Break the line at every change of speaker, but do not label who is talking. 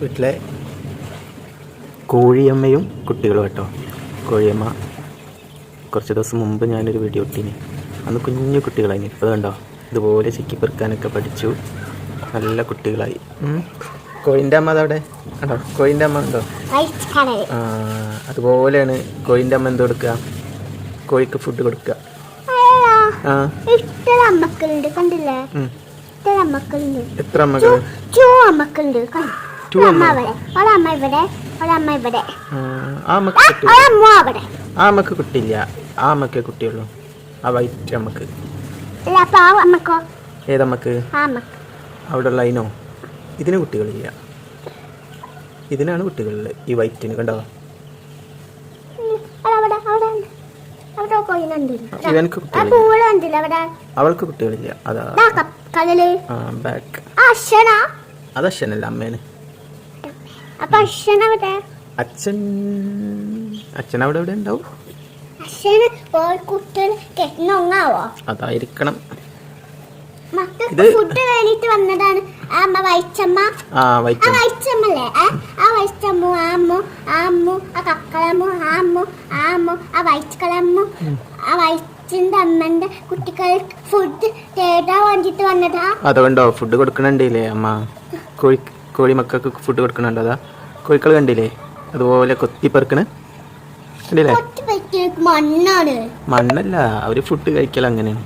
വീട്ടിലെ കോഴിയമ്മയും കുട്ടികളും കേട്ടോ. കോഴിയമ്മ കുറച്ച് ദിവസം മുമ്പ് ഞാനൊരു വീഡിയോ ഇട്ടിന്. അന്ന് കുഞ്ഞു കുട്ടികളായി. ഇപ്പോൾ കണ്ടോ ഇതുപോലെ ചിക്കി പെറുക്കാനൊക്കെ പഠിച്ചു. നല്ല കുട്ടികളായി. കോഴിൻ്റെ അമ്മ അതവിടെ കണ്ടോ? കോഴിൻ്റെ അമ്മ ഉണ്ടോ? അതുപോലെയാണ് കോഴിൻ്റെ അമ്മ എന്ത് കൊടുക്കുക? കോഴിക്ക് ഫുഡ് കൊടുക്കുക.
എത്ര അമ്മക്കളുണ്ട്?
ആ അമ്മക്ക് കുട്ടിയില്ല. ആ അമ്മക്കേ കുട്ടിയുള്ളൂ. ആ വൈറ്റ് അമ്മക്ക്. ഏതമ്മക്ക്? അവിടെ ഉള്ള അതിനോ? ഇതിന് കുട്ടികളില്ല. ഇതിനാണ് കുട്ടികളില്. ഈ വൈറ്റിന് കണ്ടോ? അവൾക്ക് കുട്ടികളില്ല. അതാ ബാക്ക്. അത് അച്ഛനല്ല, അമ്മേന്. അച്ഛൻ അവിടെ എവിടെ ഉണ്ടാവും? അതായിരിക്കണം. ഇത്
വന്നതാണ് വൈച്ചമ്മ. വൈച്ചമ്മല്ലേ? ആ വൈച്ചമ്മു ആമ്മു ആമ്മു ആ കക്കളമ്മു ആമ്മു ആമ്മു ആ വൈച്ചക്കളമ്മു ആ വൈച്ചിന്റെ അമ്മന്റെ കുട്ടികൾക്ക് ഫുഡ് തേടാൻ വേണ്ടിട്ട് വന്നതാ.
അതുകൊണ്ടോ ഫുഡ് കൊടുക്കണണ്ടില്ലേ അമ്മ? കോഴി മക്കൾക്ക് ഫുഡ് കൊടുക്കണുണ്ടോ? അതാ കോഴിക്കൾ കണ്ടില്ലേ അതുപോലെ കൊത്തിപ്പെറുക്കണ് കണ്ടില്ലേ?
മണ്ണാണ്.
മണ്ണല്ല, അവര് ഫുഡ് കഴിക്കൽ അങ്ങനെയാണ്.